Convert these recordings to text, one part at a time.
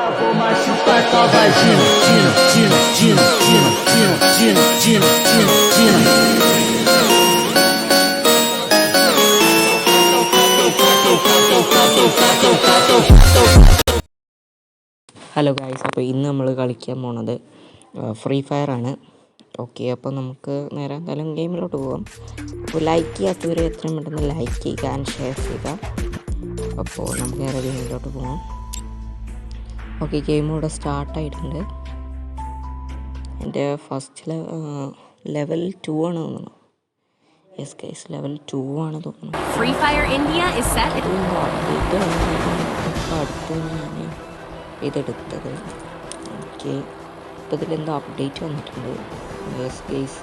Vou machucar tua vagina, Gina, Gina, Gina, Gina, Gina, Gina, Gina, Gina, hello guys, അപ്പോൾ ഇന്ന് നമ്മൾ കളിക്കാൻ പോണത് ഫ്രീ ഫയർ ആണ്. ഓക്കെ, അപ്പോൾ നമുക്ക് നേരെ എന്തായാലും ഗെയിമിലോട്ട് പോകാം. അപ്പോൾ ലൈക്ക് ചെയ്യാത്തവർ എത്രയും പെട്ടെന്ന് ലൈക്ക് ചെയ്യുക ആൻഡ് ഷെയർ ചെയ്യുക. അപ്പോൾ നമുക്ക് നേരെ ഗെയിമിലോട്ട് പോകാം. ഓക്കെ, ഗെയിം ഇവിടെ സ്റ്റാർട്ടായിട്ടുണ്ട്. എൻ്റെ ഫസ്റ്റ് ലെവൽ 2 ആണ് തോന്നുന്നു. യെസ് ഗൈസ്, ലെവൽ 2 ആണ് തോന്നുന്നു. Free Fire India is set. Update ഇപ്പോൾ അടുത്ത് ഞാൻ ഇതെടുത്തത്. ഓക്കെ, ഇപ്പോൾ ഇതിലെന്തോ അപ്ഡേറ്റ് വന്നിട്ടുണ്ട്. യെസ് ഗൈസ്,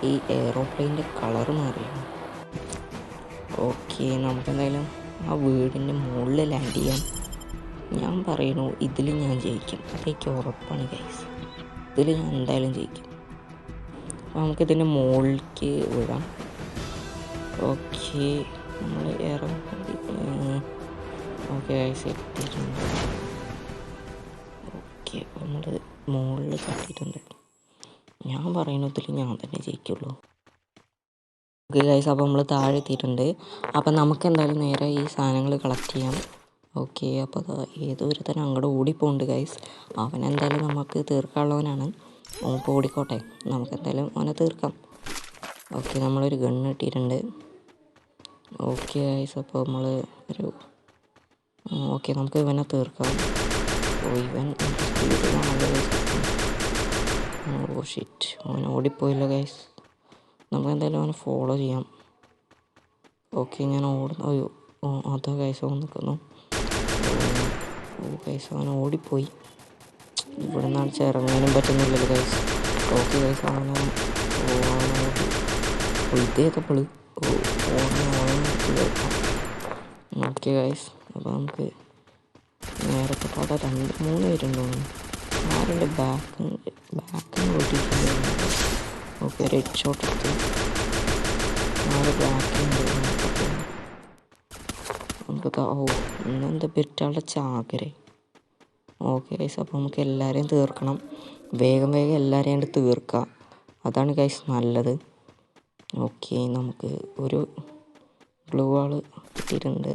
ഈ എയറോപ്ലെയിൻ്റെ കളറ് മാറിയാണ്. ഓക്കെ, നമുക്കെന്തായാലും ആ വീടിൻ്റെ മുകളിൽ ലാൻഡ് ചെയ്യാം. ഞാൻ പറയണു ഇതിൽ ഞാൻ ജയിക്കും, അതെനിക്ക് ഉറപ്പാണ് ഗൈസ്. ഇതിൽ ഞാൻ എന്തായാലും ജയിക്കും. അപ്പോൾ നമുക്കിതിൻ്റെ മുകളിലേക്ക് വിടാം. ഓക്കെ, നമ്മൾ ഓക്കെ ഗൈസ് എത്തിയിട്ടുണ്ട്. ഓക്കെ, അപ്പോൾ നമ്മൾ മുകളിൽ തട്ടിയിട്ടുണ്ട്. ഞാൻ പറയുന്നതിൽ ഞാൻ തന്നെ ജയിക്കുള്ളൂ. ഓക്കെ ഗൈസ്, അപ്പോൾ നമ്മൾ താഴെ എത്തിയിട്ടുണ്ട്. അപ്പോൾ നമുക്ക് എന്തായാലും നേരെ ഈ സാധനങ്ങൾ കളക്ട് ചെയ്യാം. ഓക്കെ, അപ്പോൾ അത് ഏതോ ഒരു തന്നെ അങ്ങോട്ട് ഓടിപ്പോണ്ട് ഗൈസ്. അവനെന്തായാലും നമുക്ക് തീർക്കാനുള്ളവനാണ്. ഇപ്പോൾ ഓടിക്കോട്ടെ, നമുക്കെന്തായാലും അവനെ തീർക്കാം. ഓക്കെ, നമ്മളൊരു ഗണ്ണ് കിട്ടിയിട്ടുണ്ട്. ഓക്കെ ഗൈസ്, അപ്പോൾ നമ്മൾ ഓക്കെ നമുക്ക് ഇവനെ തീർക്കാം. ഇവൻ ഓ ഷിറ്റ്, അവൻ ഓടിപ്പോയില്ല ഗൈസ്. നമുക്കെന്തായാലും അവനെ ഫോളോ ചെയ്യാം. ഓക്കെ, ഞാൻ ഓടുന്നു. അതാ ഗൈസ് അവൻ നിൽക്കുന്നു. ഗൈസ് അവൻ ഓടിപ്പോയി. ഇവിടെ നിന്നാണ് ഇറങ്ങാനും പറ്റുന്നില്ലല്ലോ ഗൈസ്. ഓക്കെ ഗൈസ്, അവനെ ഇതേതപ്പോൾ ഓക്കെ ഗൈസ്, അപ്പോൾ നമുക്ക് നേരത്തെ പാടാ 2-3 പേരുണ്ടോ ആരുടെ ബാക്കിന് ഓടിയിട്ടുണ്ട്. ഓക്കെ, റെഡ് ഷോട്ട് എടുത്ത് ആര് ബാക്കുണ്ട് നമുക്ക്. ഇന്നെന്താ പെറ്റാളുടെ ചാകരെ. ഓക്കെ ഗൈസ്, അപ്പോൾ നമുക്ക് എല്ലാവരെയും തീർക്കണം. വേഗം എല്ലാവരെയും കണ്ട് തീർക്കാം, അതാണ് ഗൈസ് നല്ലത്. ഓക്കെ, നമുക്ക് ഒരു ബ്ലൂ വാൾ കിട്ടിയിട്ടുണ്ട്.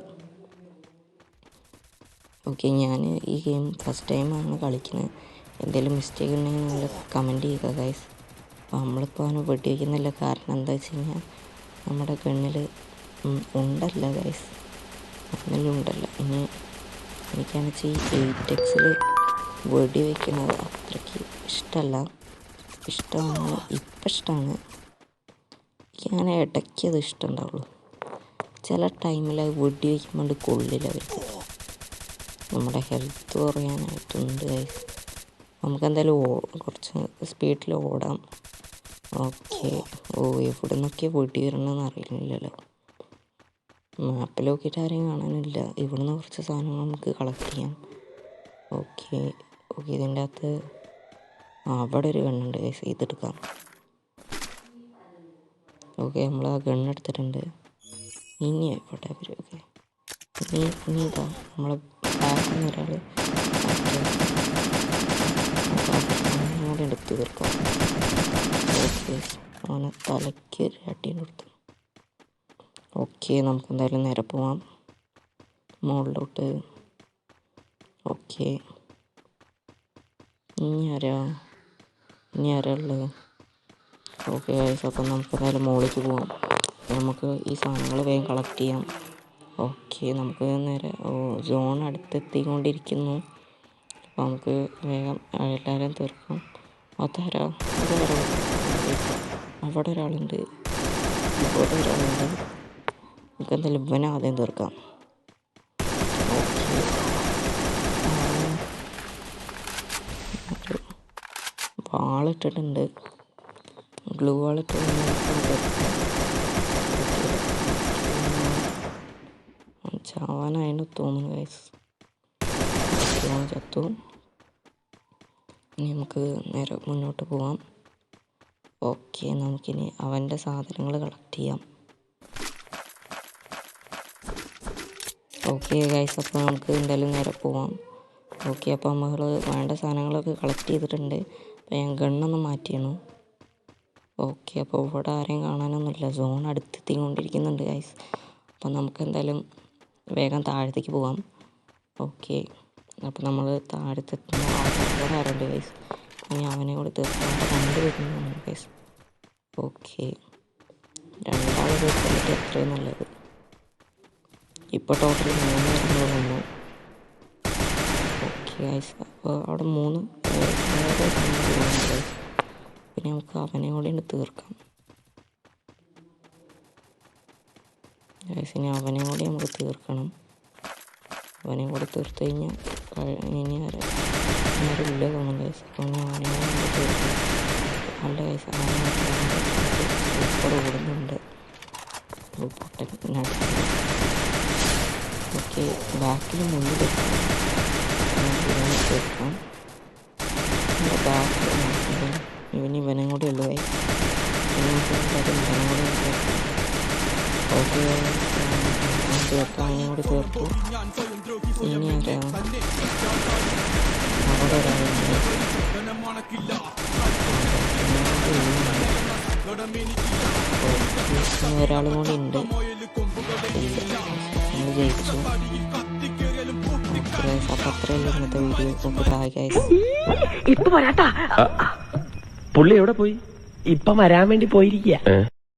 ഓക്കെ, ഞാൻ ഈ ഗെയിം ഫസ്റ്റ് ടൈമാണ് കളിക്കുന്നത്. എന്തെങ്കിലും മിസ്റ്റേക്ക് ഉണ്ടെങ്കിൽ നിങ്ങൾ കമൻറ്റ് ചെയ്യുക ഗൈസ്. അപ്പോൾ നമ്മളിപ്പോൾ അവനെ വെടി വയ്ക്കുന്നില്ല, കാരണം എന്താ വെച്ച് കഴിഞ്ഞാൽ നമ്മുടെ ഗണ്ണിൽ ഉണ്ടല്ല ഗൈസ്, ഗണ്ണിൽ ഉണ്ടല്ല. ഇനി എനിക്കാണെന്ന് വെച്ചാൽ ഈ 8x വെടി വയ്ക്കുന്നത് അത്രയ്ക്ക് ഇഷ്ടമല്ല. ഇഷ്ടമാണ്, ഇപ്പം ഇഷ്ടമാണ്. ഞാൻ ഇടയ്ക്ക് അത് ഇഷ്ടമുണ്ടാവുള്ളൂ. ചില ടൈമിൽ അത് വെടി വയ്ക്കുമ്പോൾ കൊള്ളില്ല അവർക്ക്. നമ്മുടെ ഹെൽത്ത് കുറയാനായിട്ടുണ്ട് ഗൈസ്. നമുക്കെന്തായാലും കുറച്ച് സ്പീഡിൽ ഓടാം. ഓക്കെ, എവിടെ നിന്നൊക്കെ വെടി വരണമെന്ന് അറിയില്ലല്ലോ. മാപ്പിൽ നോക്കിയിട്ട് ആരെയും കാണാനില്ല. ഇവിടുന്ന് കുറച്ച് സാധനങ്ങൾ നമുക്ക് കളക്ട് ചെയ്യാം. ഓക്കെ, ഇതിൻ്റെ അകത്ത് അവിടെ ഒരു ഗണ്ണുണ്ട് ഗൈസ്, ഇതെടുക്കാം. ഓക്കെ, നമ്മൾ ആ ഗണ്ണെടുത്തിട്ടുണ്ട്. ഇനി ആയിക്കോട്ടെ അവർ. ഓക്കെ, ഇനി ഇതാ നമ്മളെ ബാക്കിൽ നിന്ന് ഒരാൾ കൂടെ എടുത്ത് തീർക്കാം. ഓക്കെ, അവനെ തലയ്ക്ക് ഒരു അടിയും കൊടുത്തു. ഓക്കെ, നമുക്ക് എന്തായാലും നേരെ പോവാം മുകളിലോട്ട്. ഓക്കെ, ഇനി ആരാ ഉള്ളത്? ഓക്കെ ഗൈസ്, അപ്പം നമുക്ക് എന്തായാലും മുകളിലേക്ക് പോവാം. നമുക്ക് ഈ സാധനങ്ങൾ വേഗം കളക്ട് ചെയ്യാം. ഓക്കെ, നമുക്ക് നേരെ സോൺ അടുത്തെത്തിക്കൊണ്ടിരിക്കുന്നു. അപ്പോൾ നമുക്ക് വേഗം എല്ലാവരും തീർക്കാം. അവിടെ ഒരാളുണ്ട്, ഇവിടെ ഒരാളുണ്ട്. നമുക്ക് എന്തായാലും ഇവനെ ആദ്യം തീർക്കാം. Okay, വാളിട്ടിട്ടുണ്ട്, glue വാളിട്ടിട്ടുണ്ട്. ചാവാനായിട്ട് തോന്നുന്നു ഗൈസ്. ചത്തു. ഇനി നമുക്ക് നേരെ മുന്നോട്ട് പോവാം. ഓക്കെ, നമുക്കിനി അവൻ്റെ സാധനങ്ങൾ കളക്ട് ചെയ്യാം. ഓക്കെ ഗൈസ്, അപ്പോൾ നമുക്ക് എന്തായാലും നേരെ പോവാം. ഓക്കെ, അപ്പോൾ നമ്മൾ വേണ്ട സാധനങ്ങളൊക്കെ കളക്ട് ചെയ്തിട്ടുണ്ട്. അപ്പോൾ ഞാൻ ഗണ്ണൊന്ന് മാറ്റിയാണ്. ഓക്കെ, അപ്പോൾ ഇവിടെ ആരെയും കാണാനൊന്നുമില്ല. Zone അടുത്തെത്തിക്കൊണ്ടിരിക്കുന്നുണ്ട് guys. അപ്പോൾ നമുക്ക് എന്തായാലും വേഗം താഴത്തേക്ക് പോകാം. ഓക്കെ, അപ്പോൾ നമ്മൾ താഴത്തെത്തുന്ന ആൾക്കാർ ആരുണ്ട് ഗൈസ്. ഇനി അവനെ കൂടി തീർക്കാൻ കണ്ടുവരുന്നതാണ് ഗൈസ്. ഓക്കെ, രണ്ടാൾ തീർക്കാനായിട്ട് എത്രയും നല്ലത്. ഇപ്പോൾ ടോട്ടൽ 3 പേരുകൾ വന്നു. ഓക്കെ ഗൈസ്, അപ്പോൾ അവിടെ 3 ഗൈസ്. പിന്നെ നമുക്ക് അവനെ കൂടി തീർക്കാം ഗൈസ്. ഇനി അവനെ കൂടി നമുക്ക് തീർക്കണം. അവനെ കൂടി തീർത്ത് കഴിഞ്ഞാൽ ഇനി ആരുമില്ല തോന്നുന്നു ഗൈസ്. അപ്പോൾ അവനെ കൂടി നമുക്ക് തീർക്കാം. നല്ല ഗൈസ്, അവനെ ഓടുന്നുണ്ട്. ഓക്കെ, ബാക്കിൽ മുന്നിൽ തീർക്കാം. ബാക്കിൽ ഇവനെ കൂടി ഉള്ളു ഗൈസ്. ഇവനെ കൂടി ഓക്കെ, തീർക്കാം. അവനെ കൂടി തീർത്തു. ഇനി ആരാണ് അവിടെ ഒരാളും കൂടി ഉണ്ട്. നമ്മൾ ജയിച്ചു. അപ്പം അത്രയല്ല ഇന്നത്തെ വീഡിയോ. ഇപ്പൊ വരാട്ടാ. പുള്ളി എവിടെ പോയി? ഇപ്പൊ വരാൻ വേണ്ടി പോയിരിക്കുക.